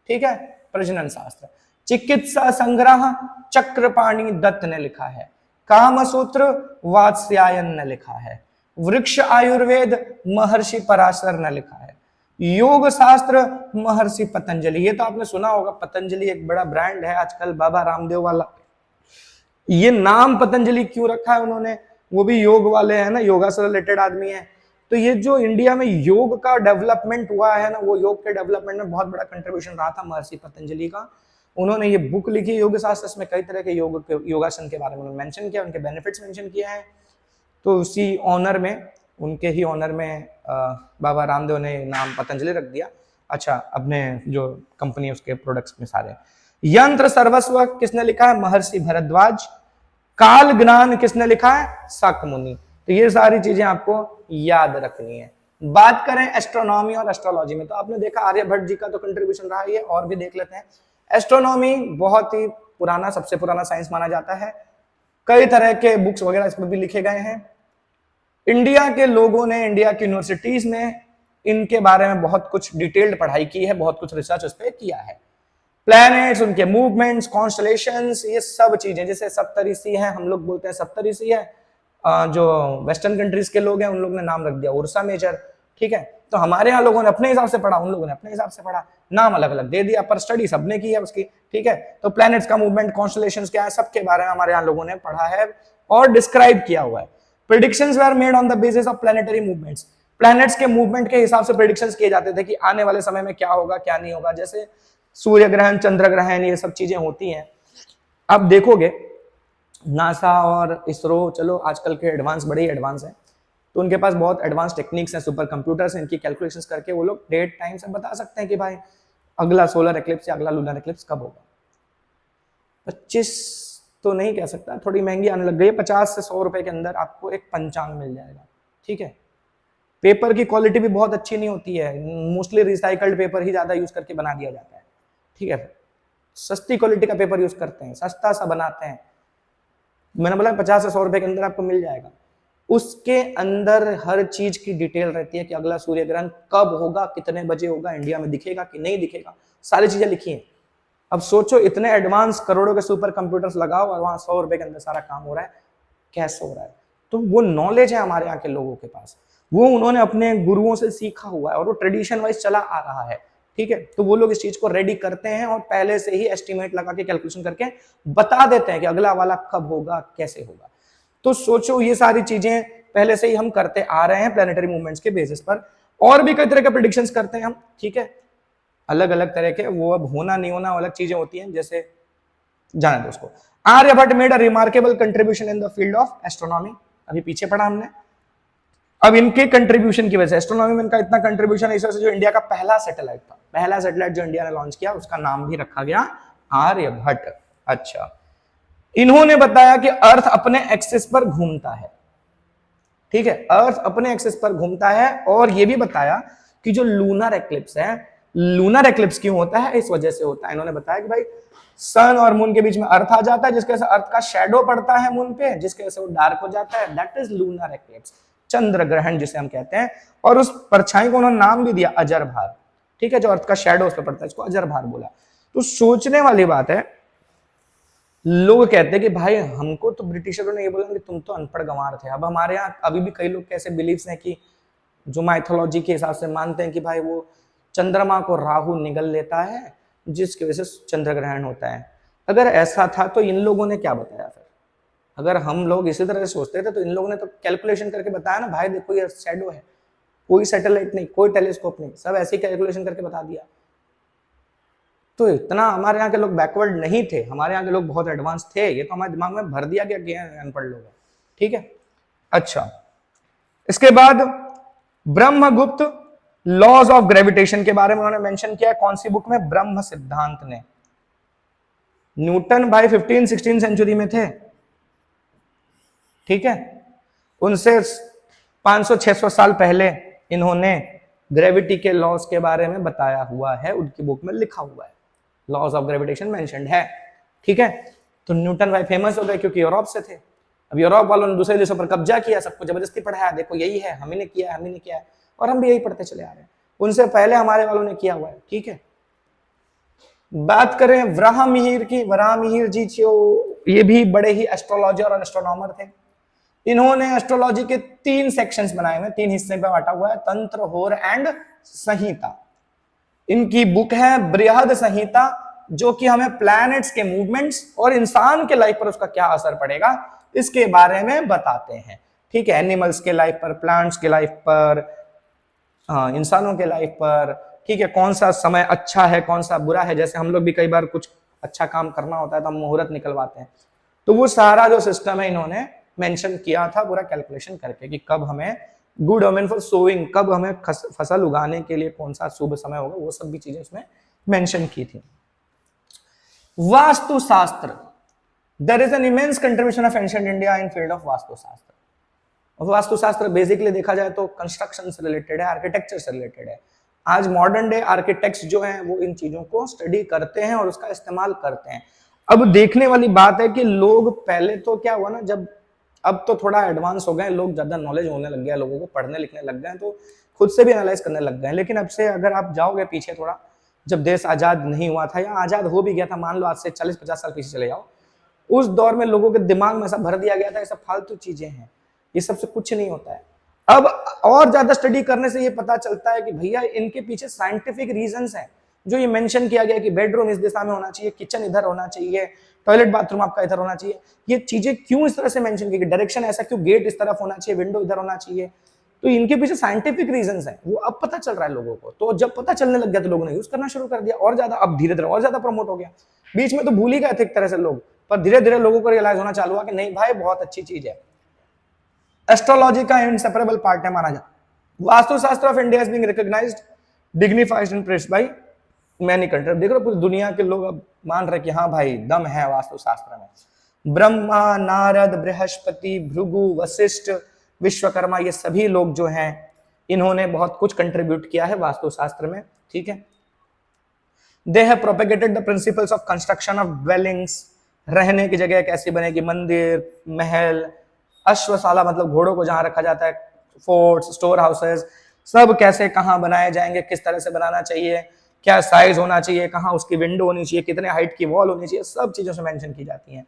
ठीक है, प्रजनन शास्त्र। चिकित्सा संग्रह, चक्रपाणि दत्त ने लिखा है। कामसूत्र, वात्स्यायन ने लिखा है। वृक्ष आयुर्वेद, महर्षि पराशर ने लिखा है। योग शास्त्र, महर्षि पतंजलि, ये तो आपने सुना होगा, पतंजलि एक बड़ा ब्रांड है आजकल, बाबा रामदेव वाला। ये नाम पतंजलि क्यों रखा है उन्होंने? वो भी योग वाले हैं ना, योगा से रिलेटेड आदमी है। तो ये जो इंडिया में योग का डेवलपमेंट हुआ है ना, वो योग के डेवलपमेंट में बहुत बड़ा कंट्रीब्यूशन रहा था महर्षि पतंजलि का। उन्होंने ये बुक लिखी योग शास्त्र, इसमें कई तरह के योगासन के बारे में मेंशन किया, उनके बेनिफिट्स मेंशन किया है। तो उसी ऑनर में, उनके ही ऑनर में बाबा रामदेव ने नाम पतंजलि रख दिया। अच्छा, अपने जो कंपनी उसके प्रोडक्ट्स में सारे। यंत्र सर्वस्व किसने लिखा है? महर्षि भरद्वाज। काल ज्ञान किसने लिखा है? शाक्य मुनि। तो ये सारी चीजें आपको याद रखनी है। बात करें एस्ट्रोनॉमी और एस्ट्रोलॉजी में, तो आपने देखा आर्यभट्ट जी का तो कंट्रीब्यूशन रहा है, और भी देख लेते हैं। एस्ट्रोनॉमी बहुत ही पुराना, सबसे पुराना साइंस माना जाता है, कई तरह के बुक्स वगैरह इसमें भी लिखे गए हैं। इंडिया के लोगों ने, इंडिया की यूनिवर्सिटीज ने इनके बारे में बहुत कुछ डिटेल्ड पढ़ाई की है, बहुत कुछ रिसर्च उस पर किया है। प्लैनेट्स, उनके मूवमेंट्स, कॉन्स्टलेशंस, ये सब चीजें, जैसे सप्तऋषि है, हम लोग बोलते हैं सप्तऋषि है, जो वेस्टर्न कंट्रीज के लोग हैं उन लोग ने नाम रख दिया उर्सा मेजर, ठीक है। तो हमारे यहाँ लोगों ने अपने हिसाब से पढ़ा, उन लोगों ने अपने हिसाब से पढ़ा, नाम अलग अलग दे दिया, पर स्टडी सबने की है उसकी, ठीक है। तो प्लैनेट्स का मूवमेंट, कॉन्स्टलेशंस क्या है, सबके बारे में हमारे यहाँ लोगों ने पढ़ा है और डिस्क्राइब किया हुआ है। Predictions were made on the basis of planetary movements, planets के मूवमेंट के हिसाब से प्रेडिक्शंस किए जाते थे कि आने वाले समय में क्या होगा क्या नहीं होगा, जैसे सूर्य ग्रहण, चंद्र ग्रहण, ये सब चीजें होती हैं। अब देखोगे नासा और इसरो, चलो आजकल के एडवांस, बड़े ही एडवांस है, तो उनके पास बहुत एडवांस टेक्निक्स हैं, सुपर कंप्यूटर्स हैं, इनकी कैलकुलेशंस करके वो लोग डेट टाइम से बता सकते हैं कि भाई अगला सोलर एक्लिप्स या अगला लूनर एक्लिप्स कब होगा। 25 तो नहीं कह सकता, थोड़ी महंगी आने लग गई है, 50 से 100 रुपए के अंदर आपको एक पंचांग मिल जाएगा, ठीक है। पेपर की क्वालिटी भी बहुत अच्छी नहीं होती है, मोस्टली रिसाइकल्ड पेपर ही ज्यादा यूज करके बना दिया जाता है, ठीक है। सस्ती क्वालिटी का पेपर यूज करते हैं, सस्ता सा बनाते हैं। मैंने बोला 50 से 100 रुपए के अंदर आपको मिल जाएगा। उसके अंदर हर चीज की डिटेल रहती है कि अगला सूर्य ग्रहण कब होगा, कितने बजे होगा, इंडिया में दिखेगा कि नहीं दिखेगा, सारी चीजें लिखी हैं। अब सोचो इतने एडवांस करोड़ों के सुपर कंप्यूटर्स लगाओ और वहां 100 रुपए के अंदर सारा काम हो रहा है, कैसे हो रहा है। तो वो नॉलेज है हमारे यहाँ के लोगों के पास, वो उन्होंने अपने गुरुओं से सीखा हुआ है और वो ट्रेडिशन वाइज चला आ रहा है, ठीक है। तो वो लोग इस चीज को रेडी करते हैं और पहले से ही एस्टिमेट लगा के कैलकुलेशन करके बता देते हैं कि अगला वाला कब होगा, कैसे होगा। तो सोचो ये सारी चीजें पहले से ही हम करते आ रहे हैं प्लैनेटरी मूवमेंट्स के बेसिस पर। और भी कई तरह के प्रेडिक्शंस करते हैं हम, ठीक है, अलग अलग तरह के, वो अब होना नहीं होना अलग चीजें होती हैं, जैसे जाने दो उसको। Aryabhata made a remarkable contribution in the field of astronomy, अभी पीछे पढ़ा हमने। अब इनके कंट्रीब्यूशन की वजह से एस्ट्रोनॉमी में इनका इतना कंट्रीब्यूशन है, इस वजह से जो इंडिया का पहला सैटेलाइट था, पहला सैटेलाइट जो इंडिया ने लॉन्च किया, उसका नाम भी रखा गया आर्यभट्ट। अच्छा, इन्होंने बताया कि अर्थ अपने एक्सिस पर घूमता है, ठीक है, अर्थ अपने एक्सिस पर घूमता है। और यह भी बताया कि जो लूनर एक्लिप्स है, लूनर एक्लिप्स क्यों होता है, इस वजह से होता है। इन्होंने बताया कि भाई सन और मून के बीच में अर्थ आ जाता है, जिसकी वजह से अर्थ का शैडो पड़ता है मून पे, जिसकी वजह से वो डार्क हो जाता है, दैट इज लूनर एक्लिप्स, चंद्र ग्रहण जिसे हम कहते हैं। और उस परछाई को उन्होंने नाम भी दिया अजरभार, ठीक है, जो अर्थ का शैडो उस पर पड़ता है, इसको अजरभार बोला। तो सोचने वाली बात है, लोग कहते हैं कि भाई हमको तो ब्रिटिशरों ने ये बोला कि तुम तो अनपढ़ गंवार थे। अब हमारे यहाँ अभी भी कई लोग कैसे बिलीव्स हैं कि जो माइथोलॉजी के हिसाब से मानते हैं कि भाई वो चंद्रमा को राहु निगल लेता है, जिसकी वजह से चंद्र ग्रहण होता है। अगर ऐसा था तो इन लोगों ने क्या बताया फिर? अगर हम लोग इसी तरह से सोचते थे तो इन लोगों ने तो कैलकुलेशन करके बताया ना, भाई देखो ये शैडो है, कोई सैटेलाइट नहीं, कोई टेलीस्कोप नहीं, सब ऐसे कैलकुलेशन करके बता दिया। तो इतना हमारे यहाँ के लोग बैकवर्ड नहीं थे, हमारे यहाँ के लोग बहुत एडवांस थे, ये तो हमारे दिमाग में भर दिया गया कि अनपढ़ लोग हैं, ठीक है। अच्छा, इसके बाद ब्रह्मगुप्त लॉज ऑफ ग्रेविटेशन के बारे में उन्होंने मेंशन किया, कौन सी बुक में? ब्रह्म सिद्धांत ने। न्यूटन भाई 15-16 सेंचुरी में थे, ठीक है, उनसे 500-600 साल पहले इन्होंने ग्रेविटी के लॉज के बारे में बताया हुआ है, उनकी बुक में लिखा हुआ है, लॉज ऑफ ग्रेविटेशन मेंशन्ड है, ठीक है। तो न्यूटन भाई फेमस हो गए क्योंकि यूरोप से थे। अब यूरोप वालों ने दूसरे देशों पर कब्जा किया, सबको जबरदस्ती पढ़ाया, देखो यही है, हम ही ने किया है, हम ही ने किया है, और हम भी यही पढ़ते चले आ रहे हैं। उनसे पहले हमारे वालों ने किया हुआ है, ठीक है। बात करें वराहमिहिर की, वराहमिहिर जी जो ये भी बड़े ही एस्ट्रोलॉजर और एस्ट्रोनॉमर थे। इन्होंने एस्ट्रोलॉजी के 3 सेक्शंस बनाए हुए, 3 हिस्से में बांटा हुआ है, तंत्र, होर एंड संहिता। इनकी बुक है बृहद संहिता, जो कि हमें प्लैनेट्स के मूवमेंट्स और इंसान के लाइफ पर उसका क्या असर पड़ेगा इसके बारे में बताते हैं, ठीक है। एनिमल्स के लाइफ पर, प्लांट्स के लाइफ पर, इंसानों के लाइफ पर, ठीक है, कौन सा समय अच्छा है, कौन सा बुरा है। जैसे हम लोग भी कई बार कुछ अच्छा काम करना होता है तो हम मुहूर्त निकलवाते हैं, तो वो सारा जो सिस्टम है इन्होंने मेंशन किया था पूरा कैलकुलेशन करके कि कब हमें गुड ओमेन फॉर सोइंग, कब हमें फसल उगाने के लिए कौन सा शुभ समय होगा, वो सब भी चीजें उसमें मेंशन की थी। Vastushastra, there is an immense contribution of ancient India in field of Vastushastra. Vastushastra basically देखा जाए तो कंस्ट्रक्शन से रिलेटेड है, आर्किटेक्चर से रिलेटेड है। आज मॉडर्न डे आर्किटेक्ट्स जो हैं वो इन चीजों को स्टडी करते हैं और उसका इस्तेमाल करते हैं। अब देखने वाली बात है कि लोग पहले तो क्या हुआ ना, जब अब तो थोड़ा एडवांस हो गए लोग, ज्यादा नॉलेज होने लग गया लोगों को, पढ़ने लिखने लग गए तो खुद से भी एनालाइज करने लग गए। लेकिन अब से अगर आप जाओगे पीछे थोड़ा, जब देश आजाद नहीं हुआ था या आजाद हो भी गया था, मान लो आज से 40-50 साल पीछे चले जाओ, उस दौर में लोगों के दिमाग में ऐसा भर दिया गया था ये सब फालतू चीजें हैं, ये सबसे कुछ नहीं होता है। अब और ज्यादा स्टडी करने से ये पता चलता है कि भैया इनके पीछे साइंटिफिक रीजंस हैं। जो ये मेंशन किया गया कि बेडरूम इस दिशा में होना चाहिए, किचन इधर होना चाहिए, टॉयलेट बाथरूम आपका इधर होना चाहिए, ये चीजें क्यों इस तरह से मेंशन की, डायरेक्शन ऐसा क्यों, गेट इस तरफ होना चाहिए, विंडो इधर होना चाहिए, तो इनके पीछे साइंटिफिक रीजंस हैं, वो अब पता चल रहा है लोगों को। तो जब पता चलने लग गया तो लोगों ने यूज करना शुरू कर दिया और ज्यादा, अब धीरे धीरे और ज्यादा प्रमोट हो गया। बीच में तो भूल ही गए थे एक तरह से लोग, पर धीरे धीरे लोगों को रियलाइज होना चालू हुआ कि नहीं भाई बहुत अच्छी चीज है। एस्ट्रोलॉजी का इनसेपरेबल पार्ट है माना जाता। Vastushastra of India is being recognised, dignified and praised by many country. देख रहे हो पूरी दुनिया के लोग अब मान रहे कि हाँ भाई दम है वास्तुशास्त्र में। ब्रह्मा, नारद, बृहस्पति, भृगु, वशिष्ठ, विश्वकर्मा, ये सभी लोग जो हैं इन्होंने बहुत कुछ कंट्रीब्यूट किया है वास्तुशास्त्र में, ठीक है। They have propagated the principles of construction of dwellings, रहने की जगह कैसी बनेगी, मंदिर, महल, अश्वशाला मतलब घोड़ों को जहां रखा जाता है, फोर्ट्स, स्टोर हाउसेस, सब कैसे कहां बनाए जाएंगे, किस तरह से बनाना चाहिए, क्या साइज होना चाहिए, कहां उसकी विंडो होनी चाहिए, कितने हाइट की वॉल होनी चाहिए, सब चीजों से मेंशन की जाती हैं।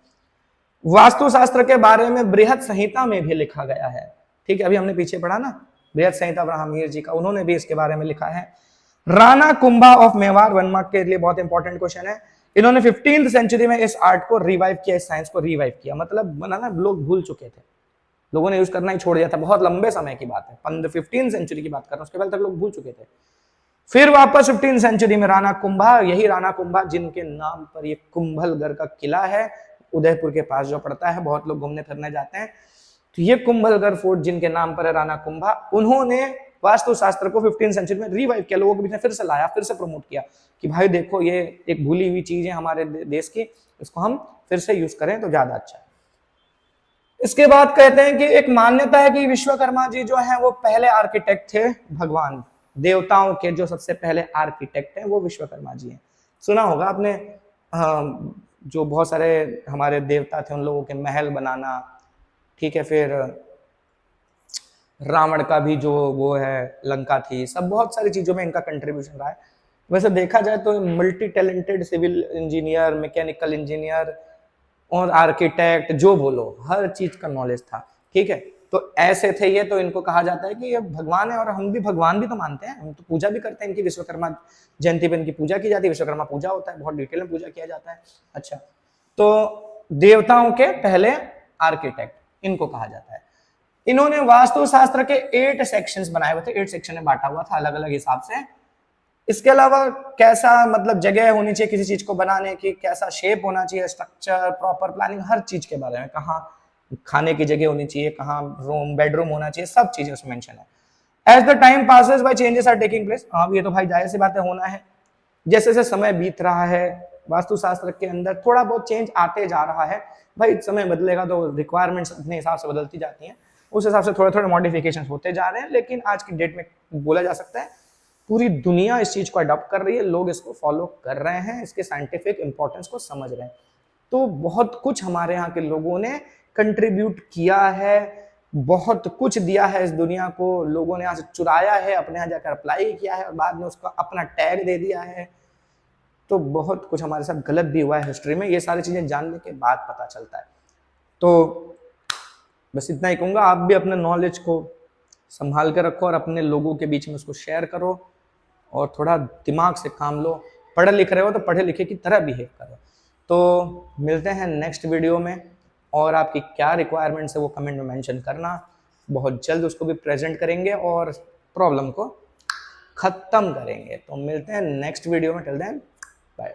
वास्तुशास्त्र के बारे में बृहत संहिता में भी लिखा गया है, ठीक है, अभी हमने पीछे पढ़ा ना बृहत संहिता ब्रह्मवीर जी का, उन्होंने भी इसके बारे में लिखा है। राणा कुंभा ऑफ मेवाड़, 1 मार्क के लिए बहुत इंपॉर्टेंट क्वेश्चन है। इन्होंने 15th सेंचुरी में इस आर्ट को रिवाइव किया, इस साइंस को रिवाइव किया, मतलब बनाना लोग भूल चुके थे, लोगों ने यूज करना ही छोड़ दिया था, बहुत लंबे समय की बात है, 15th सेंचुरी की बात कर रहा हूं, उसके पहले तक लोग भूल चुके थे। फिर वापस 15th सेंचुरी में राणा कुंभा, यही राणा कुंभा जिनके नाम पर ये कुंभलगढ़ का किला है, उदयपुर के पास जो पड़ता है, बहुत लोग घूमने फिरने जाते हैं, तो ये कुंभलगढ़ फोर्ट जिनके नाम पर है राणा कुंभा, उन्होंने वास्तुशास्त्र को 15th सेंचुरी में रिवाइव किया, लोगों के बीच में फिर से लाया, फिर से प्रमोट किया कि भाई देखो ये एक भूली हुई चीज है हमारे देश की, इसको हम फिर से यूज करें तो ज्यादा अच्छा है। इसके बाद कहते हैं कि एक मान्यता है कि विश्वकर्मा जी जो है वो पहले आर्किटेक्ट थे, भगवान देवताओं के जो सबसे पहले आर्किटेक्ट हैं वो विश्वकर्मा जी हैं। सुना होगा आपने, जो बहुत सारे हमारे देवता थे उन लोगों के महल बनाना, ठीक है, फिर रावण का भी जो वो है लंका थी, सब बहुत सारी चीजों में इनका कंट्रीब्यूशन रहा है। वैसे देखा जाए तो multi talented civil engineer, mechanical engineer और आर्किटेक्ट, जो बोलो हर चीज का नॉलेज था, ठीक है। तो ऐसे थे ये, तो इनको कहा जाता है कि ये भगवान है, और हम भी भगवान भी तो मानते हैं, हम तो पूजा भी करते हैं इनकी, विश्वकर्मा जयंती पे इनकी पूजा की जाती है, विश्वकर्मा पूजा होता है, बहुत डिटेल में पूजा किया जाता है। अच्छा, तो देवताओं के पहले आर्किटेक्ट इनको कहा जाता है। इन्होंने वास्तुशास्त्र के 8 सेक्शंस बनाए हुए थे, 8 सेक्शन में बांटा हुआ था अलग अलग हिसाब से। इसके अलावा कैसा मतलब जगह होनी चाहिए किसी चीज को बनाने की, कैसा शेप होना चाहिए, स्ट्रक्चर, प्रॉपर प्लानिंग, हर चीज के बारे में, कहाँ खाने की जगह होनी चाहिए, कहाँ रूम बेडरूम होना चाहिए, सब चीजें उसमें मेंशन है। As the time passes by changes are taking place, हाँ ये तो भाई जाहिर सी बात है, होना है, जैसे जैसे समय बीत रहा है वास्तुशास्त्र के अंदर थोड़ा बहुत चेंज आते जा रहा है, भाई समय बदलेगा तो रिक्वायरमेंट्स अपने हिसाब से बदलती जाती हैं, उस हिसाब से थोड़े थोड़े मॉडिफिकेशन होते जा रहे हैं। लेकिन आज की डेट में बोला जा सकता है पूरी दुनिया इस चीज को अडॉप्ट कर रही है, लोग इसको फॉलो कर रहे हैं, इसके साइंटिफिक इंपॉर्टेंस को समझ रहे हैं। तो बहुत कुछ हमारे यहाँ के लोगों ने कंट्रीब्यूट किया है, बहुत कुछ दिया है इस दुनिया को, लोगों ने यहाँ से चुराया है, अपने यहाँ जाकर अप्लाई किया है और बाद में उसका अपना टैग दे दिया है। तो बहुत कुछ हमारे साथ गलत भी हुआ है हिस्ट्री में, ये सारी चीजें जानने के बाद पता चलता है। तो बस इतना ही कहूंगा, आप भी अपने नॉलेज को संभाल कर रखो और अपने लोगों के बीच में उसको शेयर करो और थोड़ा दिमाग से काम लो। पढ़े लिख रहे हो तो पढ़े लिखे की तरह बिहेव करो। तो मिलते हैं नेक्स्ट वीडियो में, और आपकी क्या रिक्वायरमेंट्स है वो कमेंट में मेंशन करना, बहुत जल्द उसको भी प्रेजेंट करेंगे और प्रॉब्लम को खत्म करेंगे। तो मिलते हैं नेक्स्ट वीडियो में, टिल देन बाय।